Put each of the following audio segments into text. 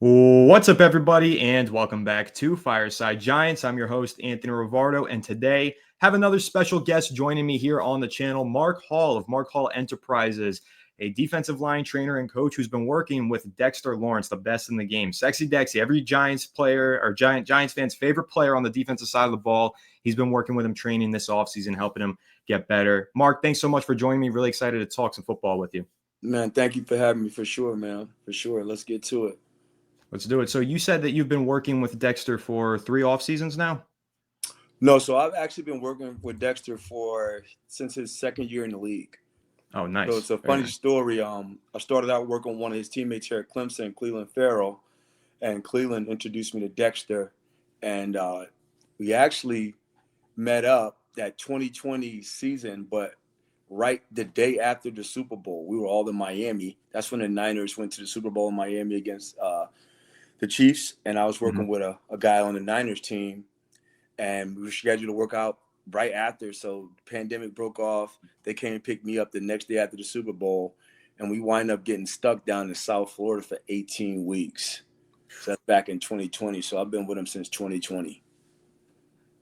What's up, everybody, and welcome back to Fireside Giants. I'm your host, Anthony Rivardo, and today have another special guest joining me here on the channel, Mark Hall of Mark Hall Enterprises, a defensive line trainer and coach who's been working with Dexter Lawrence, the best in the game. Sexy Dexy, every Giants player or Giants fan's favorite player on the defensive side of the ball. He's been working with him, training this offseason, helping him get better. Mark, thanks so much for joining me. Really excited to talk some football with you. Man, thank you for having me for sure, man. For sure. Let's get to it. Let's do it. So you said that you've been working with Dexter for 3 off seasons now? No, so I've actually been working with Dexter since his second year in the league. Oh, So nice. it's a Very funny nice. story. I started out working with one of his teammates here at Clemson, Cleveland Farrell, and Cleveland introduced me to Dexter, and we actually met up that 2020 season, but right the day after the Super Bowl, we were all in Miami. That's when the Niners went to the Super Bowl in Miami against the Chiefs, and I was working with a guy on the Niners team, and we were scheduled to work out right after. So the pandemic broke off. They came and picked me up the next day after the Super Bowl, and we wind up getting stuck down in South Florida for 18 weeks. So that's back in 2020. So I've been with him since 2020.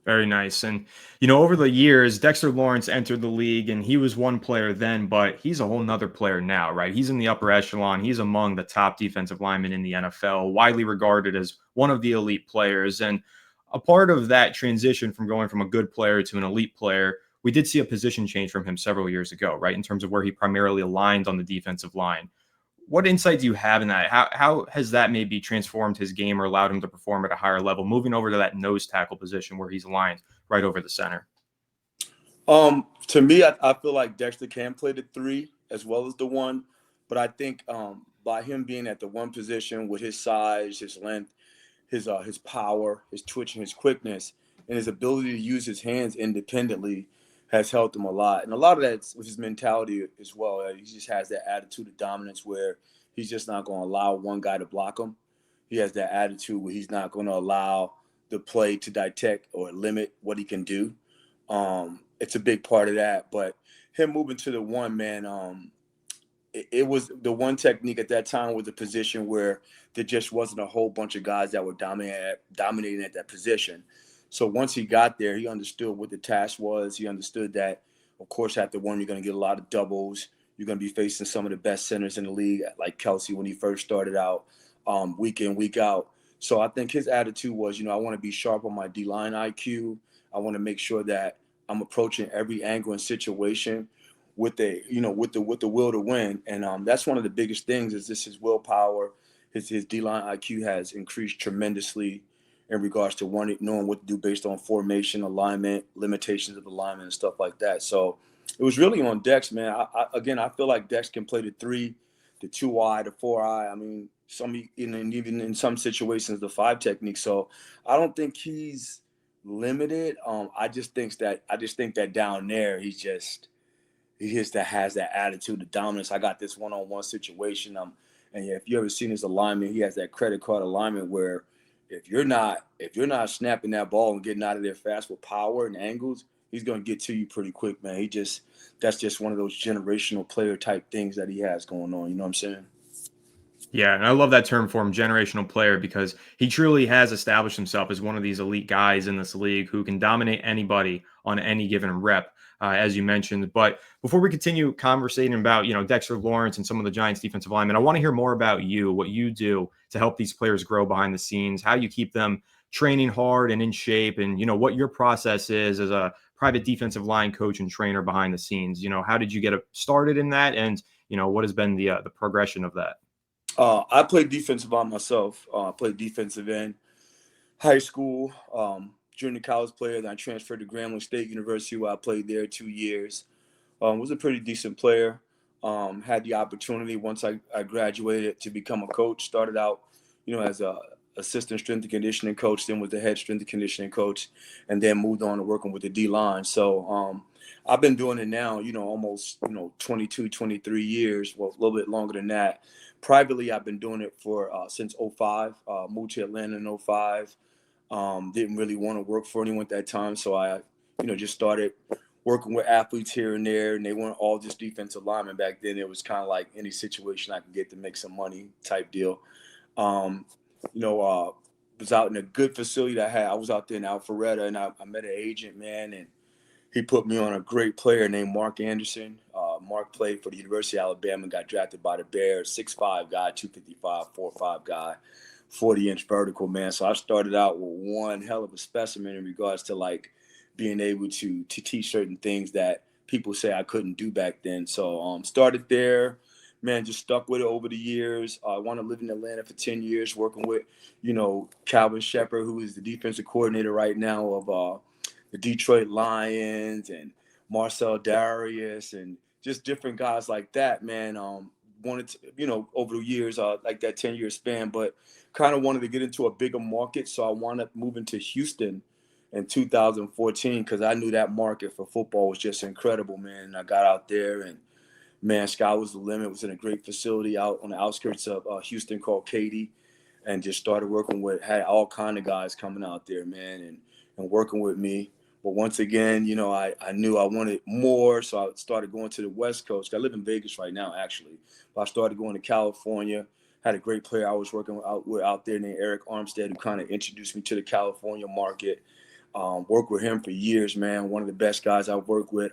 Very nice. And, over the years, Dexter Lawrence entered the league and he was one player then, but he's a whole nother player now, right? He's in the upper echelon. He's among the top defensive linemen in the NFL, widely regarded as one of the elite players. And a part of that transition from going from a good player to an elite player, we did see a position change from him several years ago, right? In terms of where he primarily aligned on the defensive line. What insight do you have in that? How has that maybe transformed his game or allowed him to perform at a higher level, moving over to that nose tackle position where he's aligned right over the center? To me, I feel like Dexter can play the three as well as the one, but I think by him being at the one position with his size, his length, his power, his twitching, his quickness, and his ability to use his hands independently has helped him a lot. And a lot of that's with his mentality as well. He just has that attitude of dominance where he's just not going to allow one guy to block him. He has that attitude where he's not going to allow the play to detect or limit what he can do. It's a big part of that. But him moving to the one, man, it was the one technique at that time was a position where there just wasn't a whole bunch of guys that were dominating at that position. So once he got there, he understood what the task was. He understood that, of course, at the one, you're going to get a lot of doubles. You're going to be facing some of the best centers in the league, like Kelsey when he first started out, week in, week out. So I think his attitude was, I want to be sharp on my D-line IQ. I want to make sure that I'm approaching every angle and situation with the will to win, and that's one of the biggest things is this his willpower. His D-line IQ has increased tremendously in regards to knowing what to do based on formation, alignment, limitations of alignment, and stuff like that. So it was really on Dex, man. I feel like Dex can play the three, the 2-eye, the 4-eye. I mean, even in some situations the 5 technique. So I don't think he's limited. I just think that down there he just has that attitude of dominance. I got this one-on-one situation. And if you ever seen his alignment, he has that credit card alignment where if you're not snapping that ball and getting out of there fast with power and angles, he's gonna get to you pretty quick, man. That's just one of those generational player type things that he has going on. You know what I'm saying? Yeah, and I love that term for him, generational player, because he truly has established himself as one of these elite guys in this league who can dominate anybody on any given rep, as you mentioned. But before we continue conversating about, Dexter Lawrence and some of the Giants defensive linemen, I want to hear more about you, what you do to help these players grow behind the scenes, how you keep them training hard and in shape, and, what your process is as a private defensive line coach and trainer behind the scenes. How did you get started in that? And, what has been the progression of that? I played defensive line myself. I played defensive end, high school, junior college player. Then I transferred to Grambling State University where I played there 2 years. Was a pretty decent player. Had the opportunity once I graduated to become a coach. Started out, as a assistant strength and conditioning coach, then was the head strength and conditioning coach, and then moved on to working with the D line. So I've been doing it now, almost 22, 23 years. Well, a little bit longer than that. Privately, I've been doing it for since '05. Moved to Atlanta in '05. Didn't really want to work for anyone at that time, so I, just started working with athletes here and there, and they weren't all just defensive linemen back then. It was kind of like any situation I could get to make some money type deal. you know, was out in a good facility that I had. I was out there in Alpharetta, and I met an agent, man, and he put me on a great player named Mark Anderson. Mark played for the University of Alabama and got drafted by the Bears. 6'5" guy, 255, 4'5" guy, 40-inch vertical, man. So I started out with one hell of a specimen in regards to like being able to teach certain things that people say I couldn't do back then. So started there, man, just stuck with it over the years. I want to live in Atlanta for 10 years, working with, Calvin Shepard, who is the defensive coordinator right now of the Detroit Lions, and Marcel Darius, and just different guys like that, man. Wanted to, over the years, like that 10-year span, but kind of wanted to get into a bigger market. So I wound up moving to Houston in 2014 because I knew that market for football was just incredible, man. And I got out there, and man, sky was the limit. It was in a great facility out on the outskirts of Houston called Katy, and just started working with, had all kind of guys coming out there, man, and working with me. But once again, I knew I wanted more, so I started going to the West Coast. I live in Vegas right now, actually. But I started going to California. Had a great player I was working with out there named Eric Armstead, who kind of introduced me to the California market. Worked with him for years, man. One of the best guys I've worked with.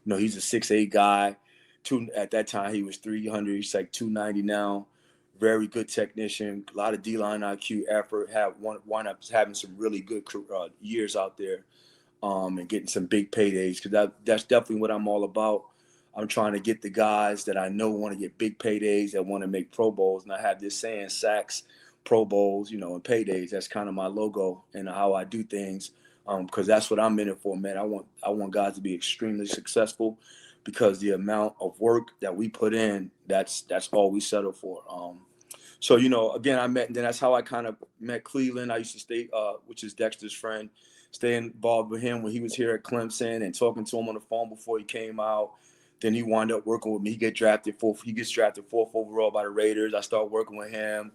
He's a 6'8" guy. At that time, he was 300. He's like 290 now. Very good technician. A lot of D-line IQ effort. Wound up having some really good years out there. And getting some big paydays, because that's definitely what I'm all about. I'm trying to get the guys that I know want to get big paydays, that want to make Pro Bowls. And I have this saying, sacks, Pro Bowls, and paydays. That's kind of my logo and how I do things, because that's what I'm in it for, man. I want guys to be extremely successful, because the amount of work that we put in, that's all we settle for. So, again, and then that's how I kind of met Cleveland. I used to stay, which is Dexter's friend, stay involved with him when he was here at Clemson, and talking to him on the phone before he came out. Then he wound up working with me. He gets drafted fourth overall by the Raiders. I start working with him,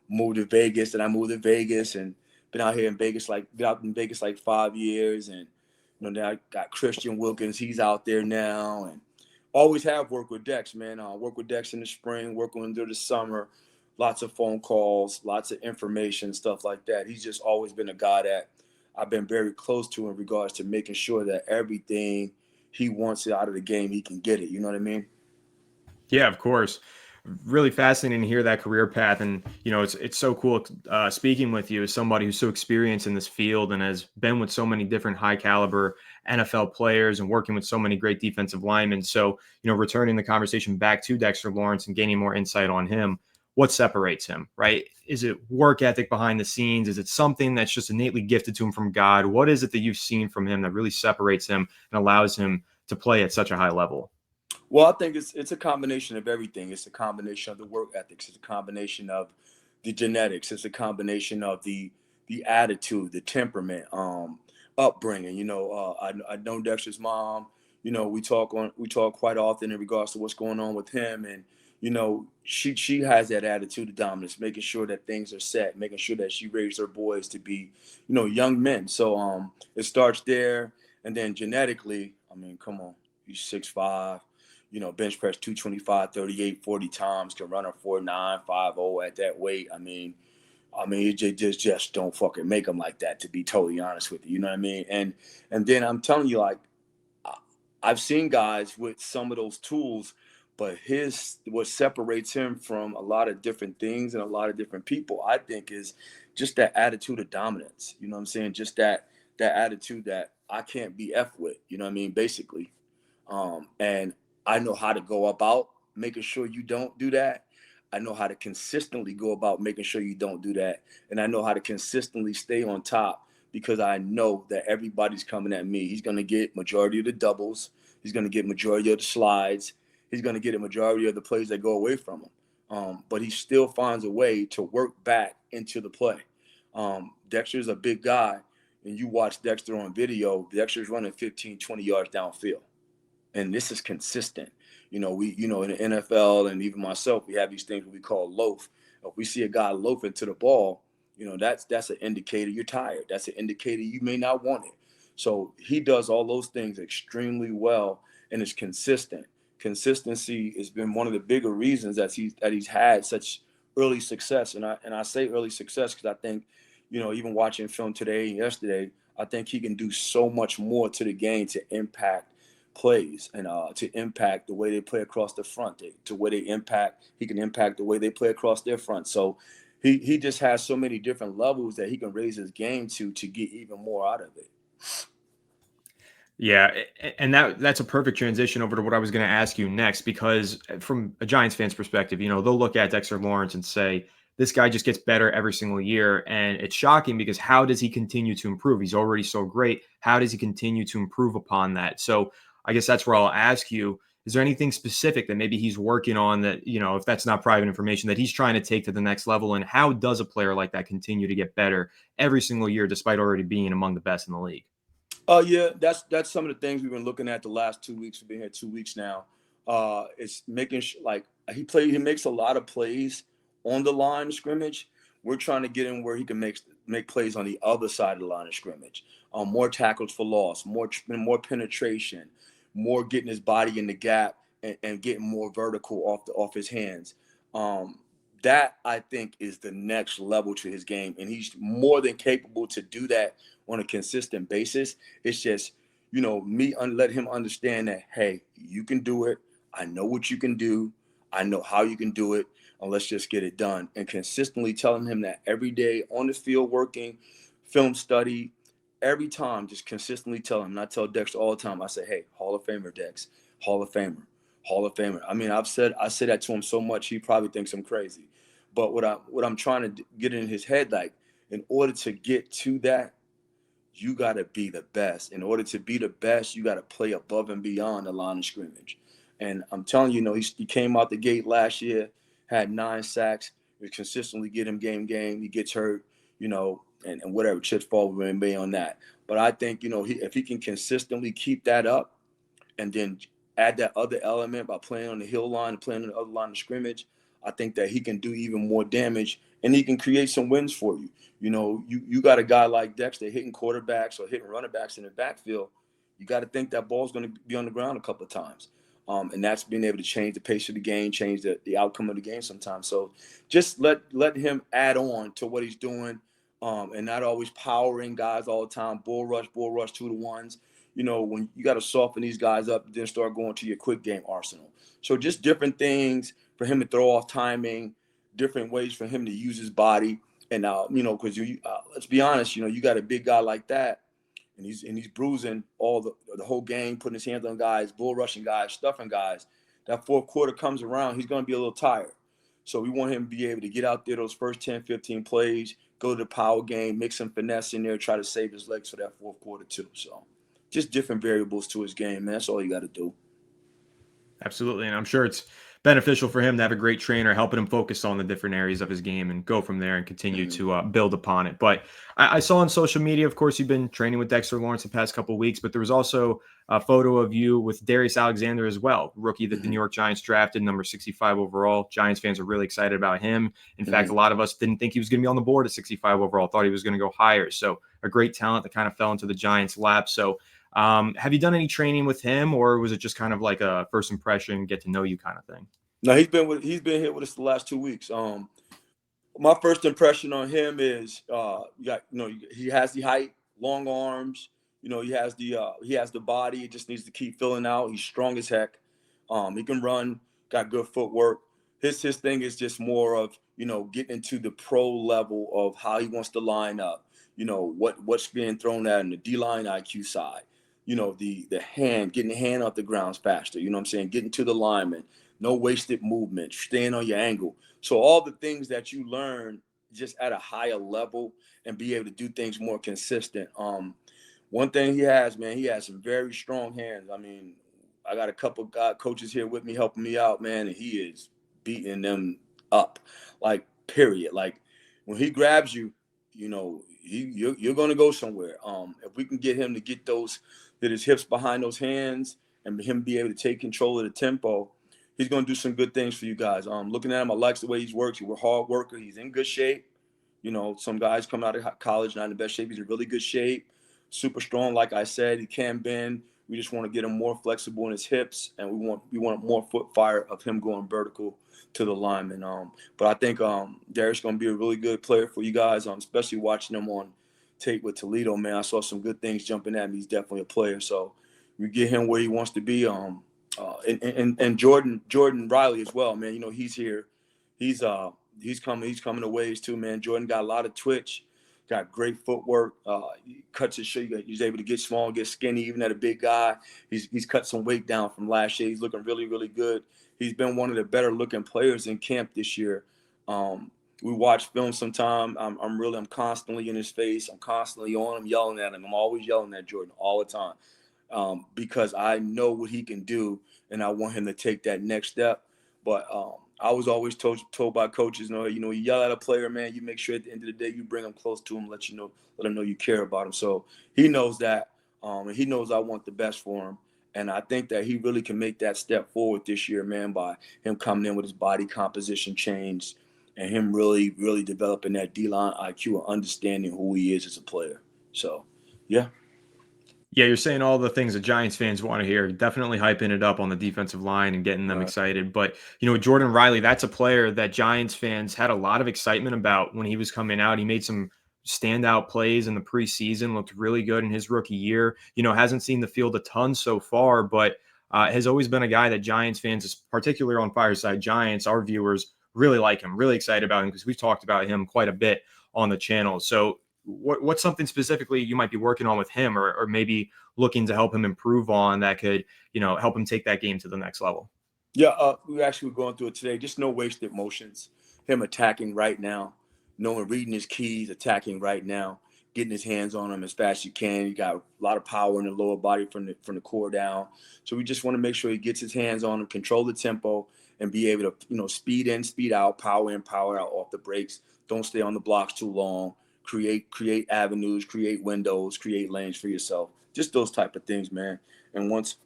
moved to Vegas, and I moved to Vegas, and been out in Vegas like 5 years. And now I got Christian Wilkins. He's out there now, and always have worked with Dex, man. Work with Dex in the spring, work with him through the summer. Lots of phone calls, lots of information, stuff like that. He's just always been a guy that I've been very close to in regards to making sure that everything he wants out of the game, he can get it. You know what I mean? Yeah, of course. Really fascinating to hear that career path, and it's so cool speaking with you as somebody who's so experienced in this field and has been with so many different high caliber NFL players and working with so many great defensive linemen. So returning the conversation back to Dexter Lawrence and gaining more insight on him, what separates him, right? Is it work ethic behind the scenes? Is it something that's just innately gifted to him from God? What is it that you've seen from him that really separates him and allows him to play at such a high level? Well, I think it's a combination of everything. It's a combination of the work ethics. It's a combination of the genetics. It's a combination of the attitude, the temperament, upbringing. I know Dexter's mom. We talk quite often in regards to what's going on with him, and she has that attitude of dominance, making sure that things are set, making sure that she raised her boys to be young men. So it starts there, and then genetically, I mean, come on, he's 6'5". Bench press 225, 38, 40 times, can run a 4.9, 5.0 at that weight. I mean, you just don't fucking make them like that, to be totally honest with you. You know what I mean? And then I'm telling you, like, I've seen guys with some of those tools, but what separates him from a lot of different things and a lot of different people, I think, is just that attitude of dominance. You know what I'm saying? Just that attitude that I can't be F with. You know what I mean? Basically. And I know how to go about making sure you don't do that. I know how to consistently go about making sure you don't do that. And I know how to consistently stay on top, because I know that everybody's coming at me. He's going to get majority of the doubles. He's going to get majority of the slides. He's going to get a majority of the plays that go away from him. But he still finds a way to work back into the play. Dexter's a big guy, and you watch Dexter on video, Dexter's running 15, 20 yards downfield. And this is consistent. In the NFL, and even myself, we have these things we call loaf. If we see a guy loafing to the ball, that's an indicator you're tired. That's an indicator you may not want it. So he does all those things extremely well, and is consistent. Consistency has been one of the bigger reasons that he's had such early success. And I say early success because I think, even watching film today and yesterday, I think he can do so much more to the game to impact plays and to impact the way they play across the front, to where they impact. He can impact the way they play across their front. So he just has so many different levels that he can raise his game to get even more out of it. Yeah, and that's a perfect transition over to what I was going to ask you next, because from a Giants fan's perspective, they'll look at Dexter Lawrence and say, this guy just gets better every single year. And it's shocking because how does he continue to improve? He's already so great. How does he continue to improve upon that? So I guess that's where I'll ask you, is there anything specific that maybe he's working on that, if that's not private information, that he's trying to take to the next level? And how does a player like that continue to get better every single year, despite already being among the best in the league? Oh yeah, that's some of the things we've been looking at the last 2 weeks. We've been here 2 weeks now. It's making like he makes a lot of plays on the line of scrimmage. We're trying to get him where he can make plays on the other side of the line of scrimmage. More tackles for loss, more penetration, more getting his body in the gap and getting more vertical off his hands. Um, that I think is the next level to his game, and he's more than capable to do that on a consistent basis. It's just, let him understand that, hey, you can do it. I know what you can do. I know how you can do it. And let's just get it done. And consistently telling him that every day on the field working, film study, every time, just consistently tell him. And I tell Dexter all the time, I say, hey, Hall of Famer, Dex, Hall of Famer, Hall of Famer. I mean, I say that to him so much, he probably thinks I'm crazy. But what I'm trying to get in his head, like, in order to get to that, you got to be the best. In order to be the best, you got to play above and beyond the line of scrimmage. And I'm telling you, he came out the gate last year, had 9 sacks. We consistently get him game. He gets hurt, and whatever chips fall with him on that. But I think, if he can consistently keep that up and then add that other element by playing on the hill line and playing on the other line of scrimmage, I think that he can do even more damage and he can create some wins for you. You got a guy like Dexter hitting quarterbacks or hitting running backs in the backfield. You got to think that ball's going to be on the ground a couple of times. And that's being able to change the pace of the game, change the outcome of the game sometimes. So just let him add on to what he's doing, and not always powering guys all the time, bull rush 2-to-1s. When you got to soften these guys up, then start going to your quick game arsenal. So just different things for him to throw off timing, different ways for him to use his body. And because let's be honest, you got a big guy like that, and he's bruising all the whole game, putting his hands on guys, bull rushing guys, stuffing guys. That fourth quarter comes around, he's going to be a little tired. So we want him to be able to get out there those first 10, 15 plays, go to the power game, make some finesse in there, try to save his legs for that fourth quarter too. So just different variables to his game, man. That's all you got to do. Absolutely. And I'm sure it's beneficial for him to have a great trainer helping him focus on the different areas of his game and go from there and continue to build upon it. But I saw on social media, of course, you've been training with Dexter Lawrence the past couple of weeks, but there was also a photo of you with Darius Alexander as well, rookie that the New York Giants drafted, number 65 overall. Giants fans are really excited about him. In fact, a lot of us didn't think he was going to be on the board at 65 overall, thought he was going to go higher. So a great talent that kind of fell into the Giants' lap. So have you done any training with him, or was it just kind of like a first impression, get to know you kind of thing? No, he's been here with us the last 2 weeks. My first impression on him is, he has the height, long arms. He has the body. He just needs to keep filling out. He's strong as heck. He can run. Got good footwork. His thing is just more of getting into the pro level of how he wants to line up. What's being thrown at him, the D-line IQ side. The hand, getting the hand off the grounds faster. You know what I'm saying? Getting to the lineman. No wasted movement. Staying on your angle. So all the things that you learn just at a higher level and be able to do things more consistent. One thing he has, man, he has some very strong hands. I mean, I got a couple coaches here with me helping me out, man, and he is beating them up, like, period. Like, when he grabs you, you're going to go somewhere. If we can get him to get his hips behind those hands and him be able to take control of the tempo, he's going to do some good things for you guys. Looking at him, I like the way he works. He's a hard worker. He's in good shape. Some guys come out of college not in the best shape. He's in really good shape, super strong. Like I said, he can bend. We just want to get him more flexible in his hips, and we want more foot fire of him going vertical to the lineman. But I think Darius going to be a really good player for you guys, especially watching him on tape with Toledo. Man, I saw some good things jumping at me. He's definitely a player. So we get him where he wants to be. And Jordon Riley as well, man. You know, he's here. He's coming a ways too, man. Jordan got a lot of twitch, got great footwork. He cuts his shit. He's able to get small, get skinny, even at a big guy. He's cut some weight down from last year. He's looking really, really good. He's been one of the better looking players in camp this year. We watch film sometime. I'm constantly in his face. I'm constantly on him, yelling at him. I'm always yelling at Jordan all the time. Because I know what he can do, and I want him to take that next step. But I was always told by coaches, you yell at a player, man, you make sure at the end of the day you bring him close to him, let him know you care about him. So he knows that, and he knows I want the best for him. And I think that he really can make that step forward this year, man, by him coming in with his body composition change and him really, really developing that D-line IQ and understanding who he is as a player. So, yeah. Yeah, you're saying all the things that Giants fans want to hear. Definitely hyping it up on the defensive line and getting them Right. excited. But, Jordon Riley, that's a player that Giants fans had a lot of excitement about when he was coming out. He made some standout plays in the preseason, looked really good in his rookie year. Hasn't seen the field a ton so far, but has always been a guy that Giants fans, particularly on Fireside Giants, our viewers really like him, really excited about him because we've talked about him quite a bit on the channel. So what's something specifically you might be working on with him or maybe looking to help him improve on that could, help him take that game to the next level? Yeah, we actually were going through it today. Just no wasted motions. Him attacking right now, reading his keys, attacking right now, getting his hands on him as fast as you can. He got a lot of power in the lower body from the core down. So we just want to make sure he gets his hands on him, control the tempo, and be able to, speed in, speed out, power in, power out off the brakes. Don't stay on the blocks too long. Create avenues, create windows, create lanes for yourself. Just those type of things, man. And once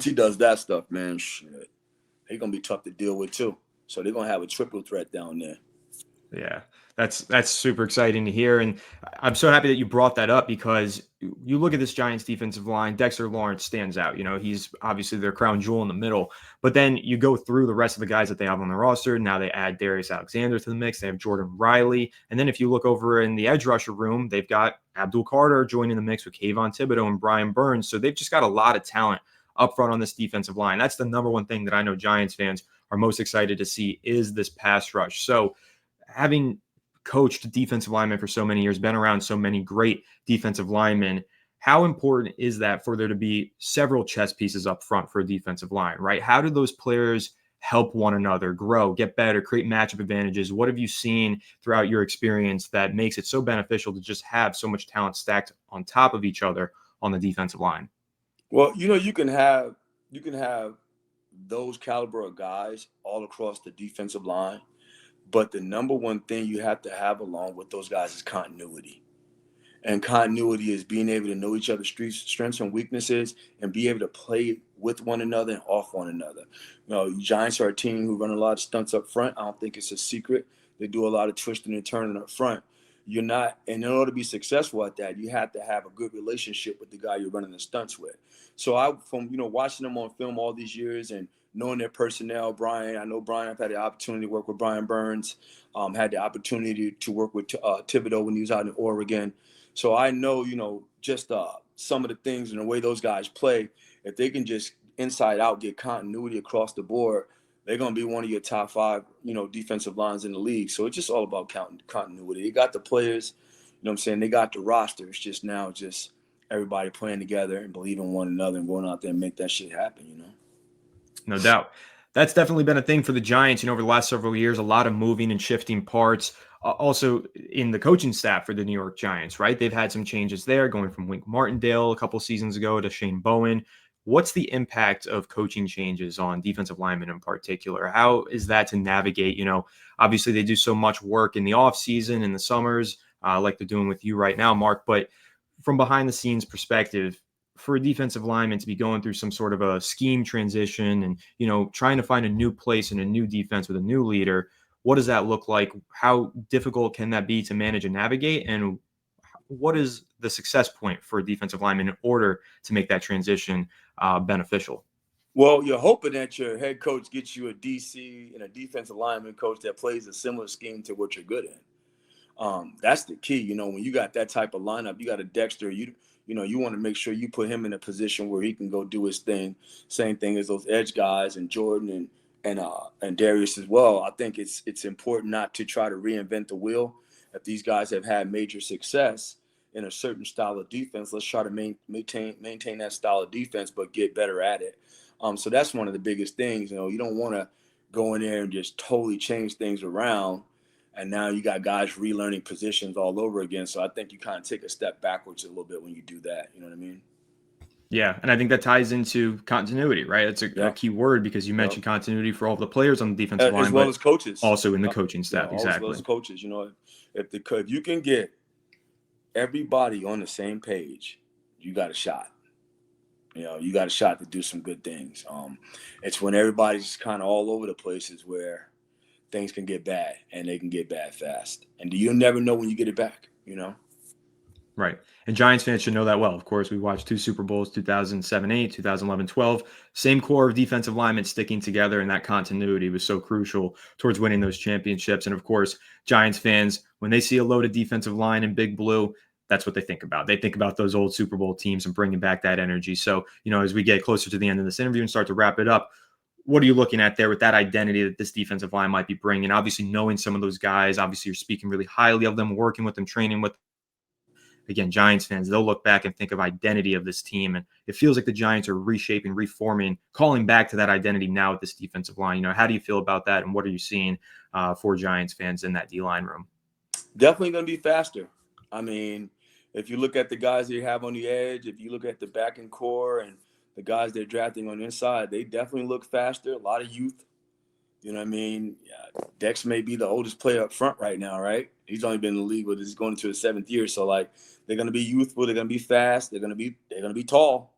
he does that stuff, man, shit, he's gonna be tough to deal with too. So they're gonna have a triple threat down there. Yeah, that's super exciting to hear. And I'm so happy that you brought that up because you look at this Giants defensive line, Dexter Lawrence stands out. He's obviously their crown jewel in the middle. But then you go through the rest of the guys that they have on the roster. Now they add Darius Alexander to the mix. They have Jordon Riley. And then if you look over in the edge rusher room, they've got Abdul Carter joining the mix with Kayvon Thibodeau and Brian Burns. So they've just got a lot of talent up front on this defensive line. That's the number one thing that I know Giants fans are most excited to see is this pass rush. So having coached defensive linemen for so many years, been around so many great defensive linemen, how important is that for there to be several chess pieces up front for a defensive line, right? How do those players help one another grow, get better, create matchup advantages? What have you seen throughout your experience that makes it so beneficial to just have so much talent stacked on top of each other on the defensive line? Well, you can have those caliber of guys all across the defensive line, but the number one thing you have to have along with those guys is continuity. And continuity is being able to know each other's strengths and weaknesses and be able to play with one another and off one another. Giants are a team who run a lot of stunts up front. I don't think it's a secret. They do a lot of twisting and turning up front. And in order to be successful at that, you have to have a good relationship with the guy you're running the stunts with. So from watching them on film all these years and knowing their personnel, I know Brian, I've had the opportunity to work with Brian Burns, had the opportunity to work with Thibodeau when he was out in Oregon. So I know, just some of the things and the way those guys play, if they can just inside out get continuity across the board, they're going to be one of your top 5, defensive lines in the league. So it's just all about continuity. They got the players, what I'm saying? They got the roster. It's just now everybody playing together and believing one another and going out there and make that shit happen, No doubt. That's definitely been a thing for the Giants, over the last several years, a lot of moving and shifting parts. Also in the coaching staff for the New York Giants, right? They've had some changes there, going from Wink Martindale a couple seasons ago to Shane Bowen. What's the impact of coaching changes on defensive linemen in particular? How is that to navigate? Obviously they do so much work in the off season, in the summers, like they're doing with you right now, Mark, but from behind the scenes perspective, for a defensive lineman to be going through some sort of a scheme transition and, trying to find a new place in a new defense with a new leader, what does that look like? How difficult can that be to manage and navigate? And what is the success point for a defensive lineman in order to make that transition beneficial? Well, you're hoping that your head coach gets you a DC and a defensive lineman coach that plays a similar scheme to what you're good in. That's the key. When you got that type of lineup, you got a Dexter. You want to make sure you put him in a position where he can go do his thing. Same thing as those edge guys and Jordon and Darius as well. I think it's important not to try to reinvent the wheel. If these guys have had major success in a certain style of defense, let's try to maintain that style of defense, but get better at it. So that's one of the biggest things. You don't want to go in there and just totally change things around. And now you got guys relearning positions all over again. So I think you kind of take a step backwards a little bit when you do that. You know what I mean? Yeah, and I think that ties into continuity, right? It's a Yeah. key word because you Yeah. mentioned continuity for all the players on the defensive As line, well but as coaches. also in the coaching Yeah, staff. as well Exactly. as coaches. If you can get everybody on the same page, you got a shot. You got a shot to do some good things. It's when everybody's kind of all over the places where things can get bad, and they can get bad fast. And you never know when you get it back. Right. And Giants fans should know that well. Of course, we watched 2 Super Bowls, 2007-8, 2011-12. Same core of defensive linemen sticking together, and that continuity was so crucial towards winning those championships. And of course, Giants fans, when they see a loaded defensive line in Big Blue, that's what they think about. They think about those old Super Bowl teams and bringing back that energy. So, as we get closer to the end of this interview and start to wrap it up, what are you looking at there with that identity that this defensive line might be bringing? Obviously, knowing some of those guys, obviously, you're speaking really highly of them, working with them, training with them. Again, Giants fans, they'll look back and think of identity of this team. And it feels like the Giants are reshaping, reforming, calling back to that identity now with this defensive line. How do you feel about that? And what are you seeing for Giants fans in that D-line room? Definitely going to be faster. I mean, if you look at the guys they have on the edge, if you look at the back and core and the guys they're drafting on the inside, they definitely look faster. A lot of youth. You know what I mean? Yeah, Dex may be the oldest player up front right now, right? He's only been in the league, but he's going into his 7th year. So they're gonna be youthful, they're gonna be fast, they're gonna be tall.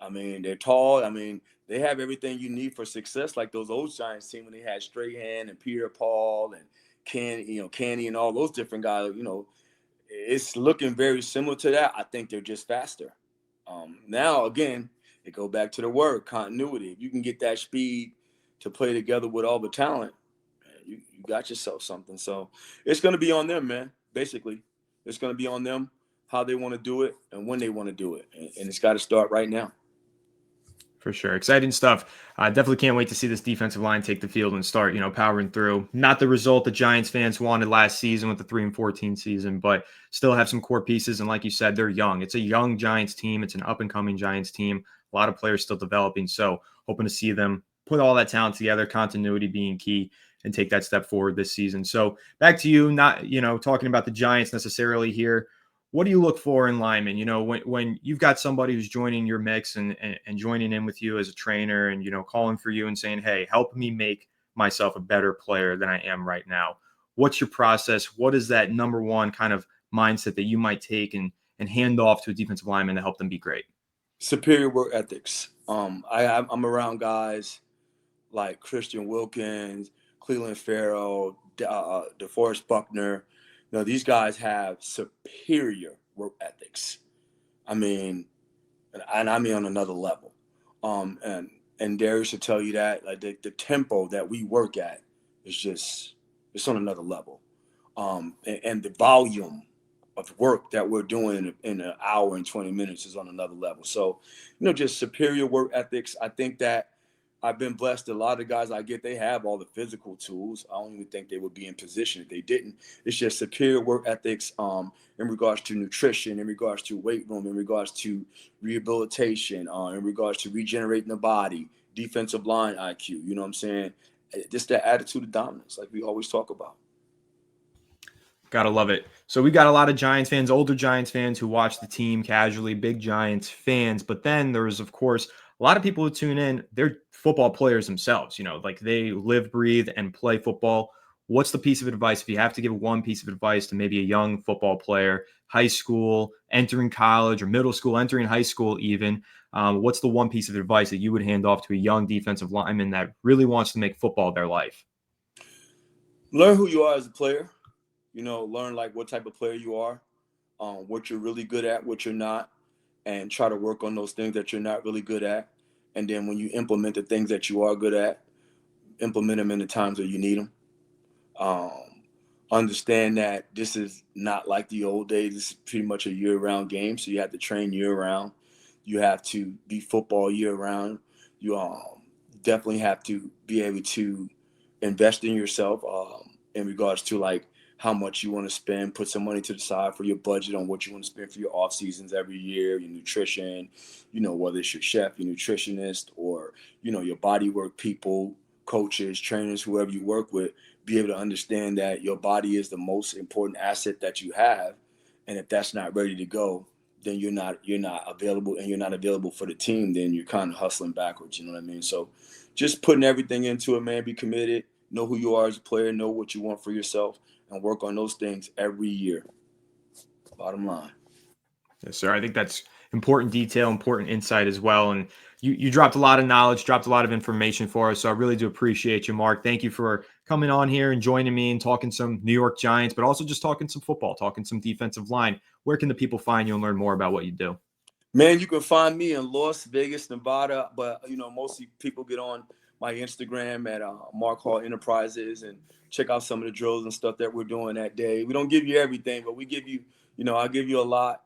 I mean, they're tall. I mean, they have everything you need for success, like those old Giants team when they had Strahan and Pierre Paul and Canny and all those different guys. It's looking very similar to that. I think they're just faster. Now again, they go back to the word continuity. If you can get that speed to play together with all the talent, man, you got yourself something. So it's going to be on them, man. Basically, it's going to be on them how they want to do it and when they want to do it, and it's got to start right now. For sure. Exciting stuff. I definitely can't wait to see this defensive line take the field and start, powering through. Not the result that Giants fans wanted last season with the 3-14 season, but still have some core pieces. And like you said, they're young. It's a young Giants team. It's an up-and-coming Giants team. A lot of players still developing. So hoping to see them put all that talent together, continuity being key, and take that step forward this season. So back to you, not, talking about the Giants necessarily here. What do you look for in linemen? When you've got somebody who's joining your mix and joining in with you as a trainer and, calling for you and saying, hey, help me make myself a better player than I am right now. What's your process? What is that number one kind of mindset that you might take and hand off to a defensive lineman to help them be great? Superior work ethics. I'm around guys like Christian Wilkins, Cleveland Farrell, DeForest Buckner. These guys have superior work ethics. I mean, and I mean on another level. And Darius should tell you that the tempo that we work at is it's on another level. And the volume of work that we're doing in an hour and 20 minutes is on another level. So, just superior work ethics. I think that I've been blessed. A lot of the guys I get, they have all the physical tools. I don't even think they would be in position if they didn't. It's just superior work ethics in regards to nutrition, in regards to weight room, in regards to rehabilitation, in regards to regenerating the body, defensive line IQ. You know what I'm saying? Just that attitude of dominance, like we always talk about. Gotta love it. So we got a lot of Giants fans, older Giants fans who watch the team casually, big Giants fans. But then there's, of course, a lot of people who tune in. They're football players themselves, like they live, breathe, and play football. What's the piece of advice, if you have to give one piece of advice to maybe a young football player, high school, entering college, or middle school, entering high school even? What's the one piece of advice that you would hand off to a young defensive lineman that really wants to make football their life? Learn who you are as a player. Learn like what type of player you are. what you're really good at, what you're not, and try to work on those things that you're not really good at. And then when you implement the things that you are good at, implement them in the times that you need them. Um, Understand that this is not like the old days. This is pretty much a year-round game, so you have to train year-round. You have to be football year-round. You definitely have to be able to invest in yourself in regards to like how much you want to spend. Put some money to the side for your budget on what you want to spend for your off seasons every year, your nutrition. Whether it's your chef, your nutritionist, or your body work people, coaches, trainers, whoever you work with, be able to understand that your body is the most important asset that you have, and if that's not ready to go, then you're not available, and you're not available for the team. Then you're kind of hustling backwards. You know what I mean? So, just putting everything into it, man. Be committed. Know who you are as a player. Know what you want for yourself, and work on those things every year. Bottom line. Yes, sir. I think that's important detail, important insight as well. And you dropped a lot of knowledge, dropped a lot of information for us. So I really do appreciate you, Mark. Thank you for coming on here and joining me and talking some New York Giants, but also just talking some football, talking some defensive line. Where can the people find you and learn more about what you do? Man, you can find me in Las Vegas, Nevada, but mostly people get on my Instagram at Mark Hall Enterprises and check out some of the drills and stuff that we're doing that day. We don't give you everything, but we give you, I give you a lot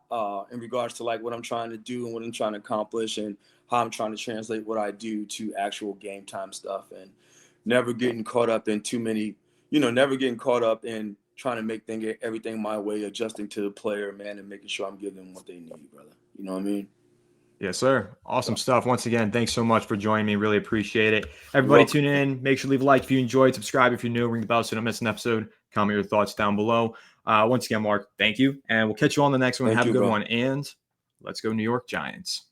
in regards to like what I'm trying to do and what I'm trying to accomplish and how I'm trying to translate what I do to actual game time stuff, and never getting caught up in too many, never getting caught up in trying to make everything my way, adjusting to the player, man, and making sure I'm giving them what they need, brother. You know what I mean? Yes, sir. Awesome So, stuff. Once again, thanks so much for joining me. Really appreciate it. you're Everybody welcome. tune in. Make sure to leave a like if you enjoyed. Subscribe if you're new. Ring the bell so you don't miss an episode. Comment your thoughts down below. Once again, Mark, thank you. And we'll catch you on the next one. Thank Have a you, good bro. one. And let's go New York Giants.